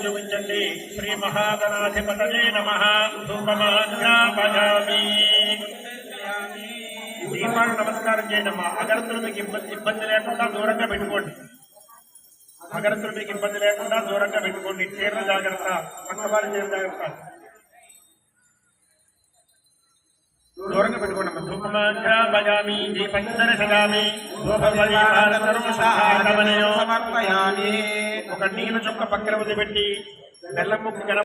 చూపించండి. శ్రీ మహాగణాధిపతయే నమః. ధూపమాఘ్రాపయామి. దీపాలు నమస్కారం చేయడమ్మా. అగరత్తులు మీకు ఇబ్బంది లేకుండా దూరంగా పెట్టుకోండి. అగరత్తులు మీకు ఇబ్బంది లేకుండా దూరంగా పెట్టుకోండి. చీరల జాగ్రత్త, పక్కవారి చీర జాగ్రత్త, దూరంగా పెట్టుకోండి. ధూపమాఘ్రాపయామి. దీపందర్శయామి. సమర్పయామి. ఒక నీళ్ళ చుక్క పక్కన వదిలిపెట్టి బెల్లం ముక్కు గల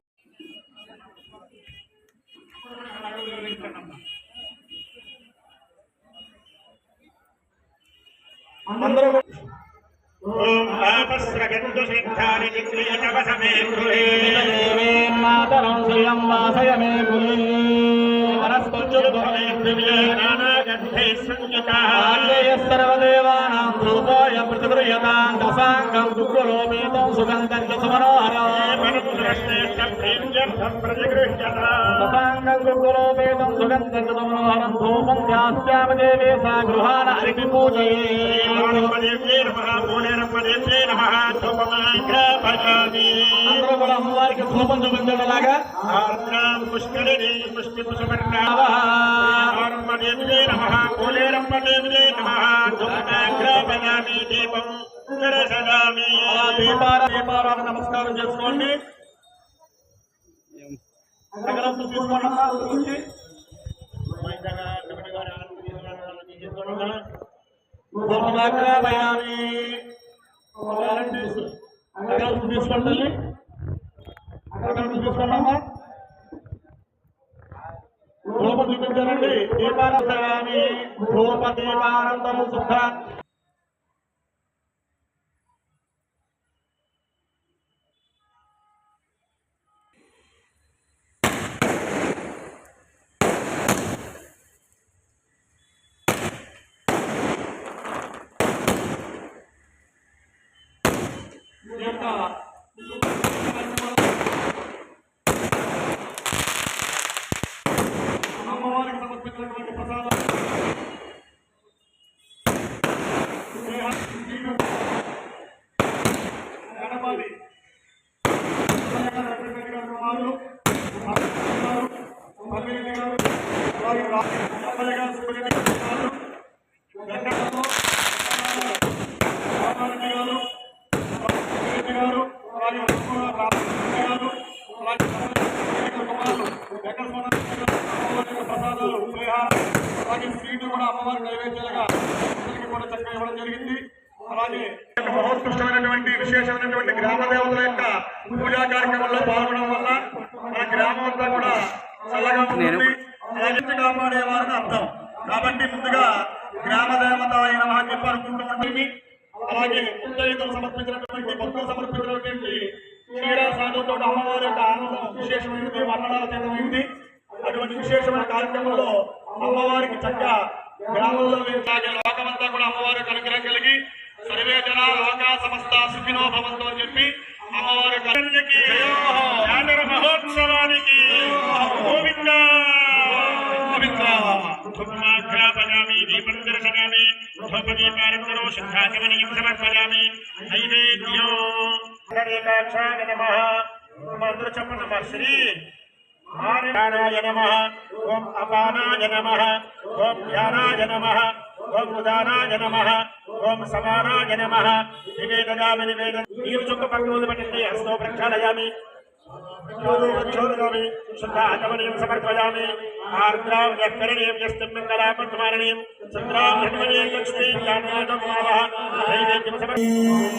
అందరూ సర్వదేవానాం రూపాయ ప్రతిగృహ్యతాం దశాంగం దుఃఖలోపేతం సుగంధం దశాంగం దుఃఖలోపేతం సుగంధం మనోహరం ధూపం ధ్యాస్యామి దేవే సా గృహాణ అరిటి పూజయే. అందరూ కూడా అమ్మవారికి ధూపం చూపించడంలాగా దీపారాధన నమస్కారం చేసుకోండి. తీసుకోండి. తీసుకోండి. తీసుకోండమ్మా. ధూప చూపించారండి. దీపారాధన ధూప దీపానందరం శుద్ధ. అమ్మవారికి సమర్పించినటువంటి ప్రసాదం గణపతి స్వీట్లు కూడా అమ్మవారి నైవేద్యాలుగా కూడా చక్కగా ఇవ్వడం జరిగింది. అలాగే మహోత్కృష్టమైనటువంటి విశేషమైనటువంటి గ్రామ దేవతల యొక్క పూజా కార్యక్రమంలో పాల్గొనడం వల్ల మన గ్రామం అంతా కూడా చల్లగా ఉంటుంది, అలాగే కాపాడేవారని అర్థం. కాబట్టి ముందుగా గ్రామ దేవత అయిన అని చెప్పి అనుకుంటున్నటువంటి, అలాగే ఉత్తరీతం సమర్పించినటువంటి భక్తులు సమర్పించినటువంటి క్షీరా సాధుతో అమ్మవారి యొక్క ఆనందం విశేషమైనది, వర్ణనాల చేతమైంది. అటువంటి విశేషమైన కార్యక్రమంలో అమ్మవారికి చక్కగా గ్రామంలో లోకమంతా కూడా అమ్మవారికి అనుగ్రహం కలిగి సర్వే జనా లోకా సమస్త సుఖినో భవంతు అని చెప్పి అమ్మవారి మహోత్సవానికి ధూపమాఘ్రాపయామి. దీపం దర్శయామి. ధూపదీపానంతరో శుద్ధాచమనీయం సమర్పయామి. నైవేద్యో హరేకాక్షాయ నమః. అందరూ చెప్పండి నమః. శ్రీ ఆర్యానాయ నమః. ఓం అపానాయ నమః. ఓం ధ్యానాయ నమః. ఓం ఉదానాయ నమః. ఓం సమానాయ నమః. నివేదయామి. నీరు చుక్క పక్కన వదిలిపెట్టండి. హస్తో ప్రక్షాళయామి. ప్రచోదయామి. శుద్ధాచమనీయం సమర్పయామి. ఆర్ద్రాం యఃకరణీయం యస్తిమంగళాపద్మారణీయం చంద్రాం హనుమనీయం లక్ష్మీ జ్ఞానాదం మావః. నైవేద్యం సమర్పయామి.